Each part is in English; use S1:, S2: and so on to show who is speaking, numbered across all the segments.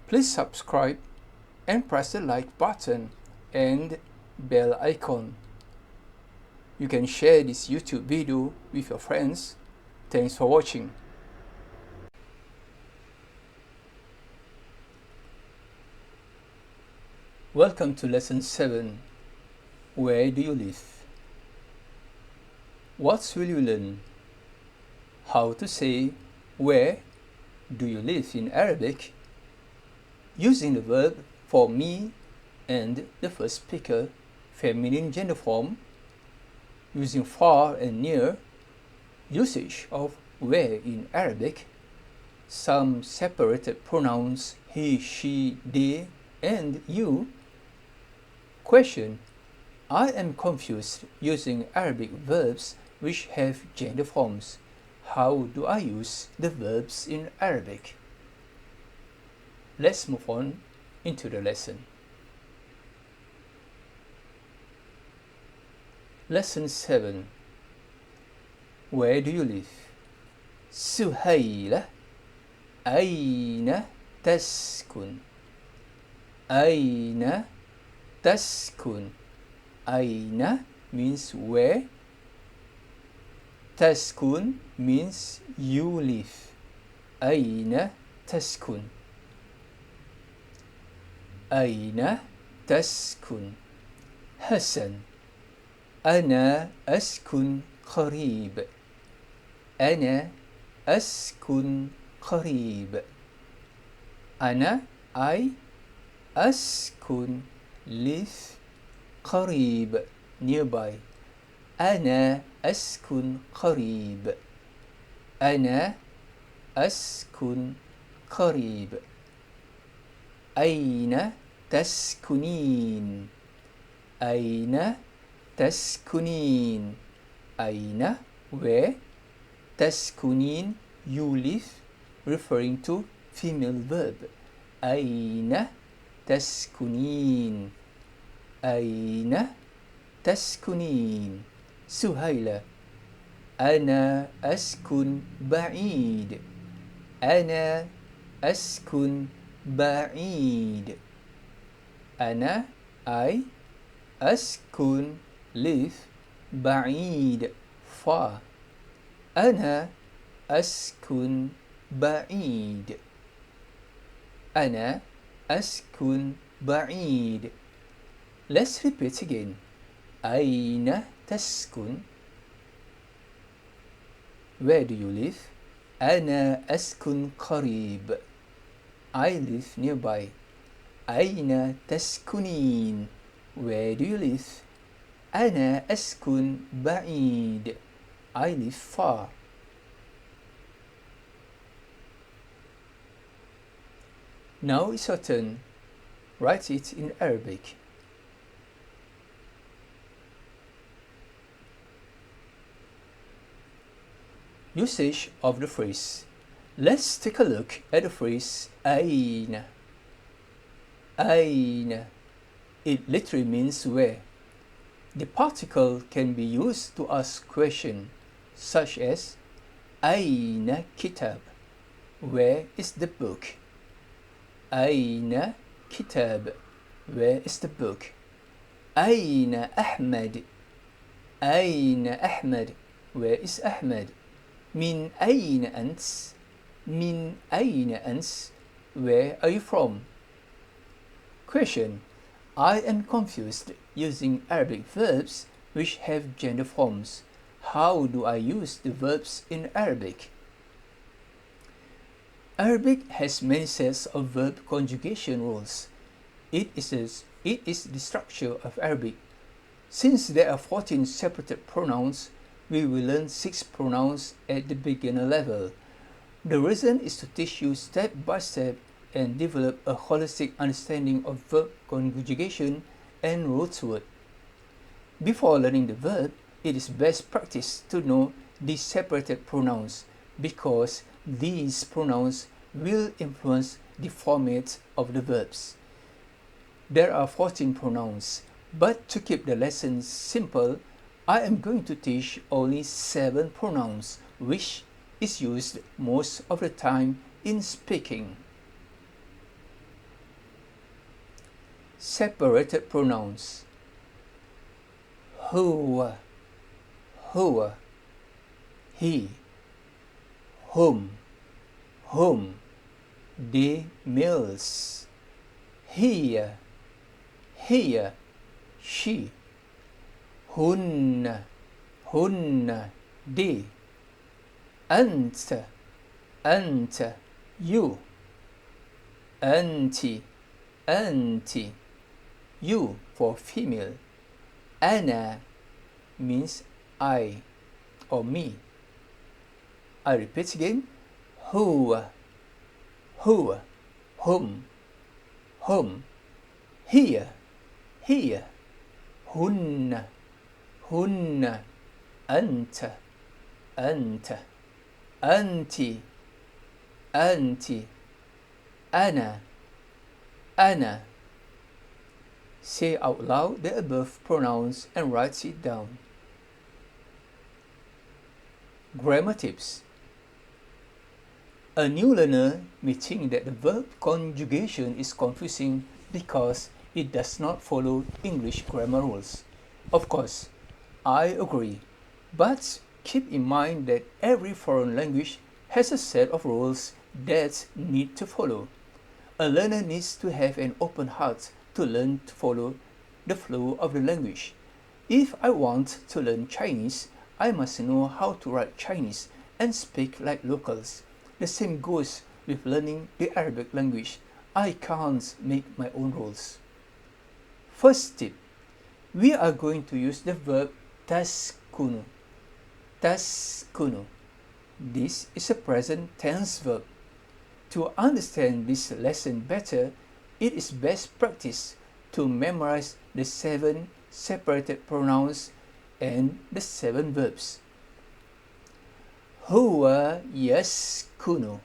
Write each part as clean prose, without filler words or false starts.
S1: Please subscribe and press the like button and bell icon. You can share this YouTube video with your friends. Thanks for watching. Welcome to Lesson 7. Where do you live? What will you learn? How to say where do you live in Arabic using the verb for me and the first speaker, feminine gender form, using far and near, usage of where in Arabic, some separated pronouns he, she, they, and you. Question: I am confused using Arabic verbs which have gender forms. How do I use the verbs in Arabic? Let's move on into the lesson. Lesson 7. Where do you live? سهيلة أين تسكن؟ أين تسكن؟ أين means where. تسكن means you live. أين تسكن؟ أين تسكن؟ حسن أنا أسكن قريب. أنا أسكن قريب. أنا I أسكن live قريب nearby. أنا أسكن قريب. أنا أسكن قريب. أين تسكنين؟ أين تسكنين؟ أين where. تسكنين you live, referring to female verb. أين تسكنين؟ أين تسكنين؟ سهيلة أنا أسكن بعيد. أنا أسكن بعيد. أنا I أسكن live بعيد far. أنا أسكن بعيد. أنا أسكن بعيد. Let's repeat again. أين تسكن? Where do you live? أنا أسكن قريب. I live nearby. أين تسكنين? Where do you live? أنا أسكن بعيد. I live far. Now it's your turn. Write it in Arabic. Usage of the phrase. Let's take a look at the phrase أين. أين. It literally means where. The particle can be used to ask questions such as أين كتاب? Where is the book? أين كتاب? Where is the book? أين أحمد? أين أحمد? Where is Ahmed? من أين أنت? من أين أنت? Where are you from? Question: I am confused using Arabic verbs which have gender forms. How do I use the verbs in Arabic? Arabic has many sets of verb conjugation rules. It is the structure of Arabic. Since there are 14 separated pronouns, we will learn 6 pronouns at the beginner level. The reason is to teach you step by step and develop a holistic understanding of verb conjugation and root word. Before learning the verb, it is best practice to know the separated pronouns because these pronouns will influence the format of the verbs. There are 14 pronouns, but to keep the lesson simple, I am going to teach only 7 pronouns, which is used most of the time in speaking. separated pronouns. Who, he, whom, they, males. Here, she. Hunna, they. Anta, you. Anti, you for female. Ana means I or me. I repeat again. Who, whom. Here, hunna, anta, anti, ana. Say out loud the above pronouns and write it down. Grammar tips. A new learner may think that the verb conjugation is confusing because it does not follow English grammar rules. Of course, I agree, but keep in mind that every foreign language has a set of rules that need to follow. A learner needs to have an open heart to learn to follow the flow of the language. If I want to learn Chinese, I must know how to write Chinese and speak like locals. The same goes with learning the Arabic language. I can't make my own rules. First tip, we are going to use the verb taskunu. This is a present tense verb. To understand this lesson better, it is best practice to memorize the 7 separated pronouns and the 7 verbs. Huwa yaskunu.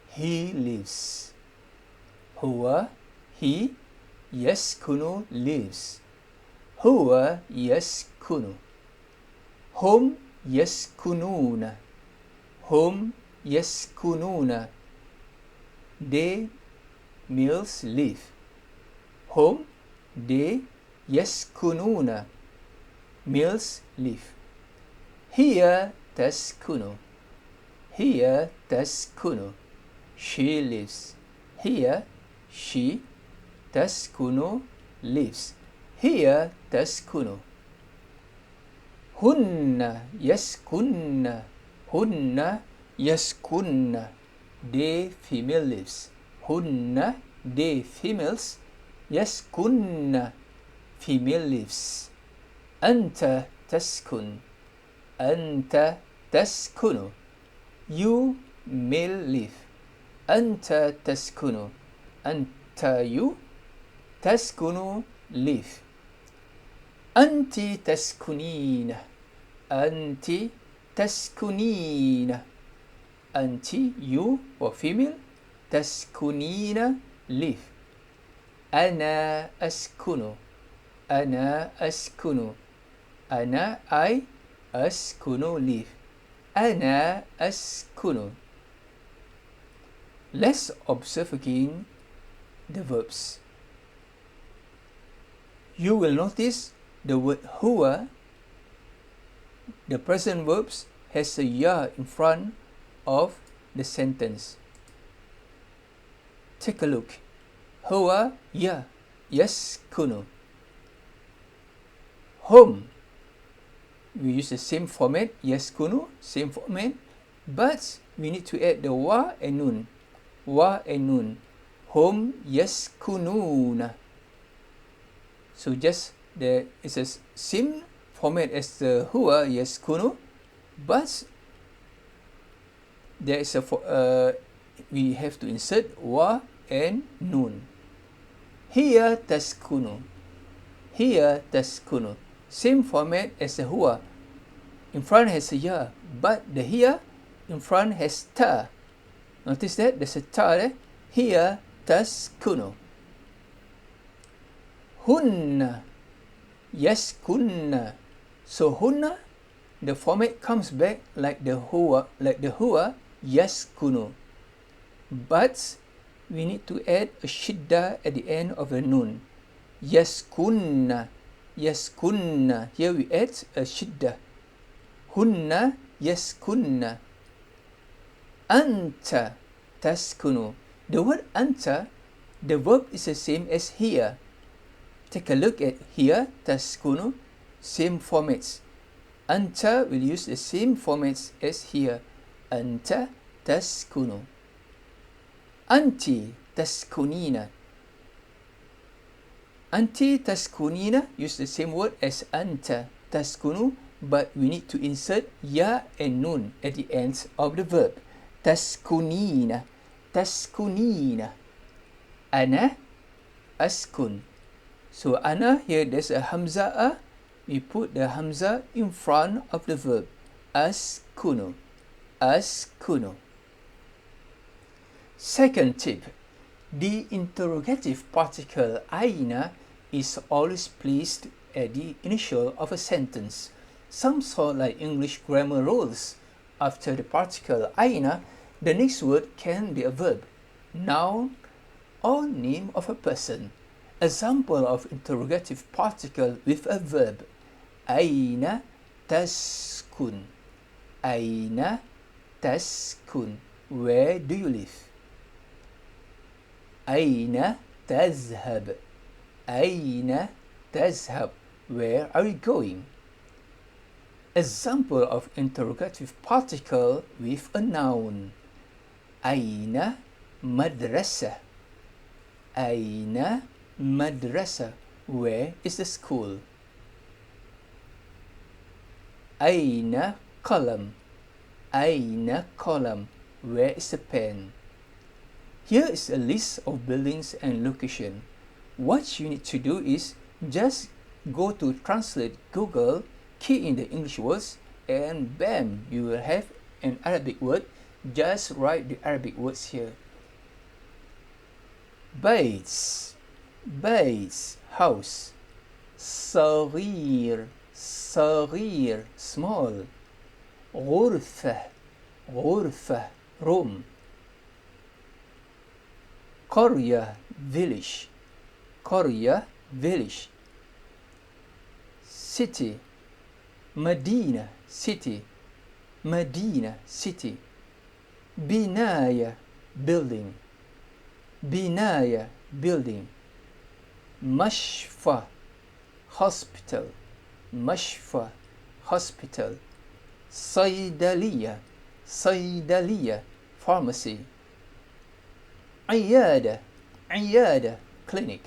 S1: He lives. Huwa, he, yaskunu, lives. Huwa yaskunu. Hum yaskununa. They, males, live. Hum, they, yaskununa. Males live. Here taskunu. She lives. Here, she, taskunu, lives. Here taskunu. Hunna yaskunna. They, female, lives. Hunna, they, females. Yaskunna, female, lives. Anta taskunu. You, male, live. Anta taskunu. You, taskunu, live. Anti taskunina. Anti, you, or female. Taskunina, live. Ana askunu. Ana, I. Askunu, live. Ana askunu. Let's observe again the verbs. You will notice the word huwa, the present verbs, has a ya in front of the sentence. Take a look. Huwa ya yaskunu. Hum, we use the same format, yaskunu, same format, but we need to add the wa and nun. Hum yaskununa. So just it's a same format as the huwa yaskunu, but there is we have to insert wa and nun. Here taskunu. Same format as the huwa. In front has a ya, but the here in front has ta. Notice that there's a ta there. Here taskunu. Hunna yaskunna. So hunna, the format comes back like the huwa yaskunu. But we need to add a shiddah at the end of the nun. Yaskunna, yaskunna. Here we add a shiddah. Hunna yaskunna. Anta taskunu. The word anta, the verb is the same as here. Take a look at here, taskunu, same formats. Anta will use the same formats as here. Anta taskunu. Anti taskunina. Anti taskunina use the same word as anta taskunu, but we need to insert ya and nun at the ends of the verb. Taskunina, taskunina. Ana askun. So ana here there's a hamzah. We put the hamzah in front of the verb. Askunu, askunu. Second tip, the interrogative particle aina is always placed at the initial of a sentence. Some sort like English grammar rules. After the particle aina, the next word can be a verb, noun, or name of a person. Example of interrogative particle with a verb. Aina taskun. Aina taskun. Where do you live? Aina tazhab. Aina tazhab. Where are you going? Example of interrogative particle with a noun. Aina madrasa. Aina madrasa. Where is the school? Aina qalam. Aina qalam. Where is the pen? Here is a list of buildings and location. What you need to do is just go to Translate Google, key in the English words, and bam, you will have an Arabic word. Just write the Arabic words here. Baits, baits, house. صغير, صغير, small. غرفة, غرفة, room. قرية, village. قرية, village. City, Medina, city. Medina, city. Binaya, building. Binaya, building. Mashfa, hospital. Mashfa, hospital. Saydaliya, Saydaliya, pharmacy. Iyada, Iyada, clinic.